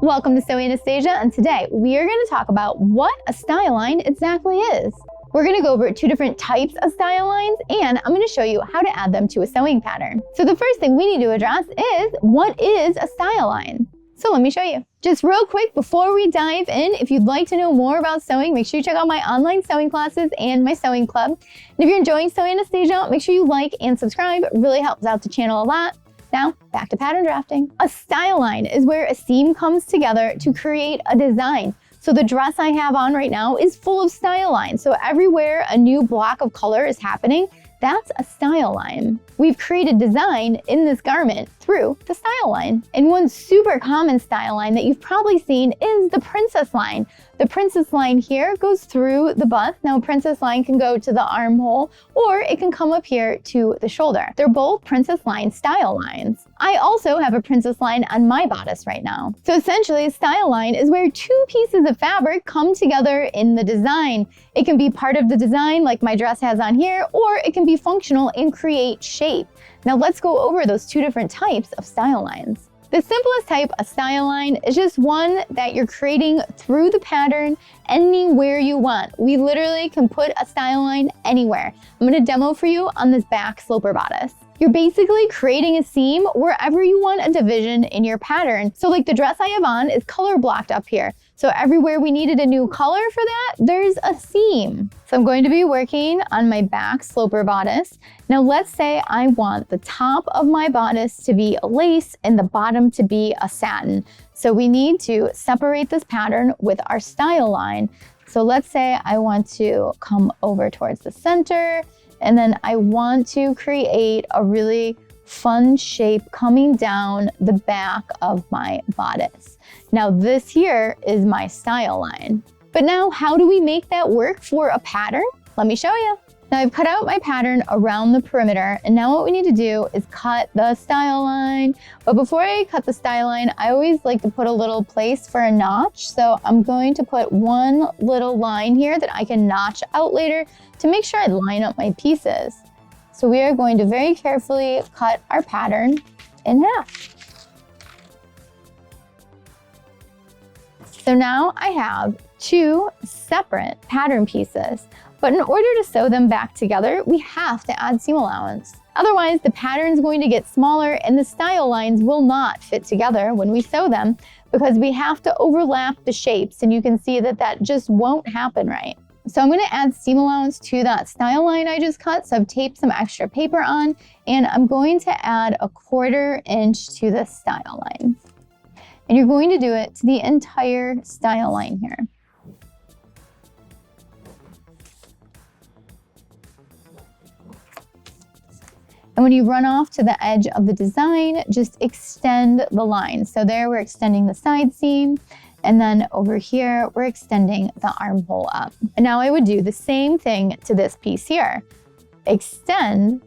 Welcome to Sewing Anastasia, and today we are going to talk about what a style line exactly is. We're going to go over two different types of style lines, and I'm going to show you how to add them to a sewing pattern. So the first thing we need to address is, what is a style line? So let me show you. Just real quick before we dive in, if you'd like to know more about sewing, make sure you check out my online sewing classes and my sewing club. And if you're enjoying Sewing Anastasia, make sure you like and subscribe. It really helps out the channel a lot. Now, back to pattern drafting. A style line is where a seam comes together to create a design. So the dress I have on right now is full of style lines. So everywhere a new block of color is happening, that's a style line. We've created design in this garment through the style line. And one super common style line that you've probably seen is the princess line. The princess line here goes through the bust. Now, princess line can go to the armhole or it can come up here to the shoulder. They're both princess line style lines. I also have a princess line on my bodice right now. So essentially, a style line is where two pieces of fabric come together in the design. It can be part of the design like my dress has on here, or it can be functional and create shape. Now let's go over those two different types of style lines. The simplest type of style line is just one that you're creating through the pattern anywhere you want. We literally can put a style line anywhere. I'm going to demo for you on this back sloper bodice. You're basically creating a seam wherever you want a division in your pattern. So like the dress I have on is color blocked up here. So everywhere we needed a new color for that, there's a seam. So I'm going to be working on my back sloper bodice. Now let's say I want the top of my bodice to be a lace and the bottom to be a satin. So we need to separate this pattern with our style line. So let's say I want to come over towards the center, and then I want to create a really fun shape coming down the back of my bodice. Now this here is my style line. But now how do we make that work for a pattern? Let me show you. Now I've cut out my pattern around the perimeter, and now what we need to do is cut the style line. But before I cut the style line, I always like to put a little place for a notch. So I'm going to put one little line here that I can notch out later to make sure I line up my pieces. So we are going to very carefully cut our pattern in half. So now I have two separate pattern pieces. But in order to sew them back together, we have to add seam allowance. Otherwise, the pattern is going to get smaller and the style lines will not fit together when we sew them, because we have to overlap the shapes, and you can see that that just won't happen right. So I'm going to add seam allowance to that style line I just cut. So I've taped some extra paper on, and I'm going to add 1/4 inch to the style line. And you're going to do it to the entire style line here. And when you run off to the edge of the design, just extend the line. So there we're extending the side seam, and then over here, we're extending the armhole up. And now I would do the same thing to this piece here. Extend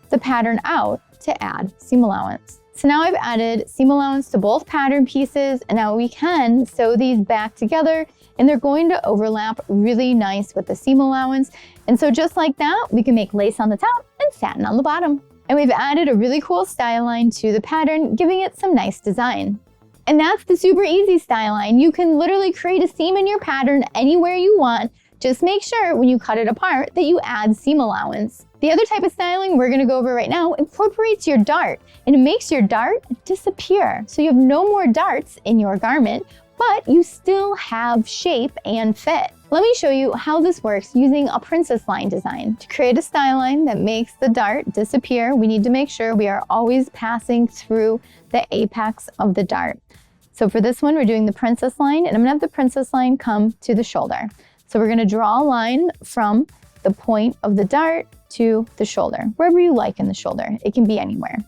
the pattern out to add seam allowance. So now I've added seam allowance to both pattern pieces, and now we can sew these back together, and they're going to overlap really nice with the seam allowance. And so just like that, we can make lace on the top and satin on the bottom. And we've added a really cool style line to the pattern, giving it some nice design. And that's the super easy style line. You can literally create a seam in your pattern anywhere you want. Just make sure when you cut it apart that you add seam allowance. The other type of styling we're gonna go over right now incorporates your dart, and it makes your dart disappear. So you have no more darts in your garment, but you still have shape and fit. Let me show you how this works using a princess line design. To create a style line that makes the dart disappear, we need to make sure we are always passing through the apex of the dart. So for this one, we're doing the princess line, and I'm gonna have the princess line come to the shoulder. So we're gonna draw a line from the point of the dart to the shoulder, wherever you like in the shoulder. It can be anywhere.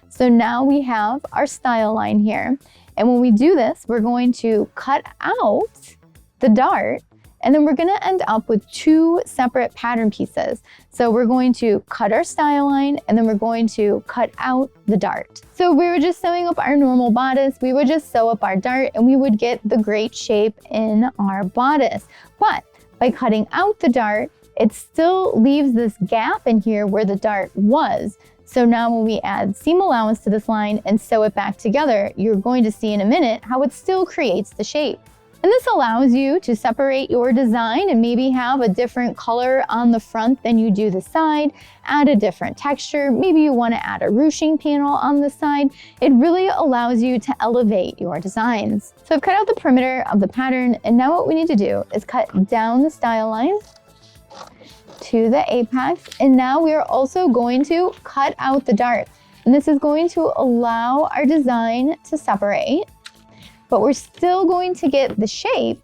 So now we have our style line here. And when we do this, we're going to cut out the dart, and then we're gonna end up with two separate pattern pieces. So we're going to cut our style line, and then we're going to cut out the dart. So if we were just sewing up our normal bodice, we would just sew up our dart and we would get the great shape in our bodice. But by cutting out the dart, it still leaves this gap in here where the dart was. So now when we add seam allowance to this line and sew it back together, you're going to see in a minute how it still creates the shape. And this allows you to separate your design and maybe have a different color on the front than you do the side, add a different texture. Maybe you want to add a ruching panel on the side. It really allows you to elevate your designs. So I've cut out the perimeter of the pattern, and now what we need to do is cut down the style line to the apex. And now we are also going to cut out the dart. And this is going to allow our design to separate. But we're still going to get the shape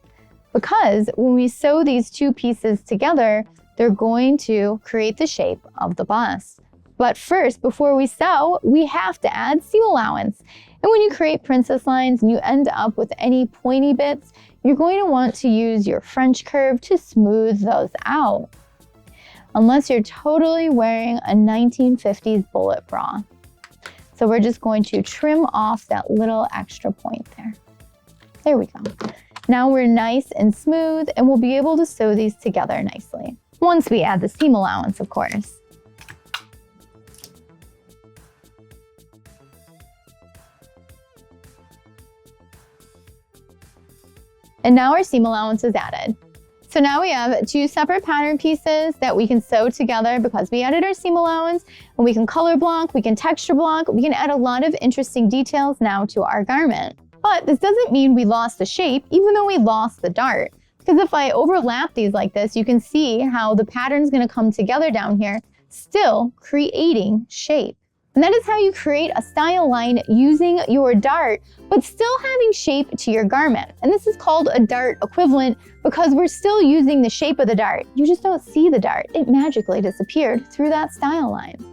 because when we sew these two pieces together, they're going to create the shape of the bust. But first, before we sew, we have to add seam allowance. And when you create princess lines and you end up with any pointy bits, you're going to want to use your French curve to smooth those out. Unless you're totally wearing a 1950s bullet bra. So we're just going to trim off that little extra point there. There we go. Now we're nice and smooth, and we'll be able to sew these together nicely. Once we add the seam allowance, of course. And now our seam allowance is added. So now we have two separate pattern pieces that we can sew together because we added our seam allowance, and we can color block, we can texture block, we can add a lot of interesting details now to our garment. But this doesn't mean we lost the shape, even though we lost the dart. Because if I overlap these like this, you can see how the pattern's gonna come together down here, still creating shape. And that is how you create a style line using your dart, but still having shape to your garment. And this is called a dart equivalent because we're still using the shape of the dart. You just don't see the dart. It magically disappeared through that style line.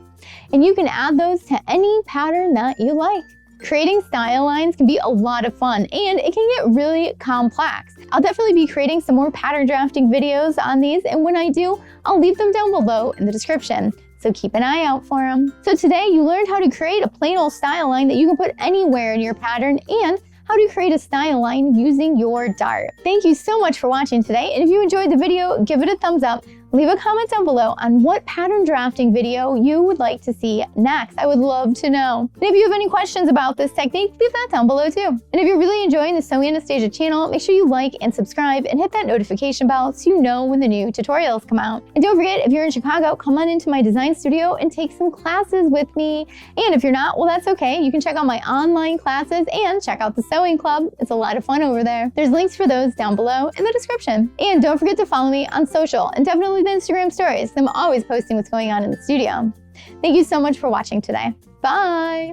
And you can add those to any pattern that you like. Creating style lines can be a lot of fun, and it can get really complex. I'll definitely be creating some more pattern drafting videos on these, and when I do, I'll leave them down below in the description. So keep an eye out for them. So today you learned how to create a plain old style line that you can put anywhere in your pattern, and how to create a style line using your dart. Thank you so much for watching today, and if you enjoyed the video, give it a thumbs up. Leave a comment down below on what pattern drafting video you would like to see next. I would love to know. And if you have any questions about this technique, leave that down below too. And if you're really enjoying the Sewing Anastasia channel, make sure you like and subscribe and hit that notification bell so you know when the new tutorials come out. And don't forget, if you're in Chicago, come on into my design studio and take some classes with me. And if you're not, well, that's okay. You can check out my online classes and check out the sewing club. It's a lot of fun over there. There's links for those down below in the description. And don't forget to follow me on social, and definitely the Instagram stories. I'm always posting what's going on in the studio. Thank you so much for watching today. Bye.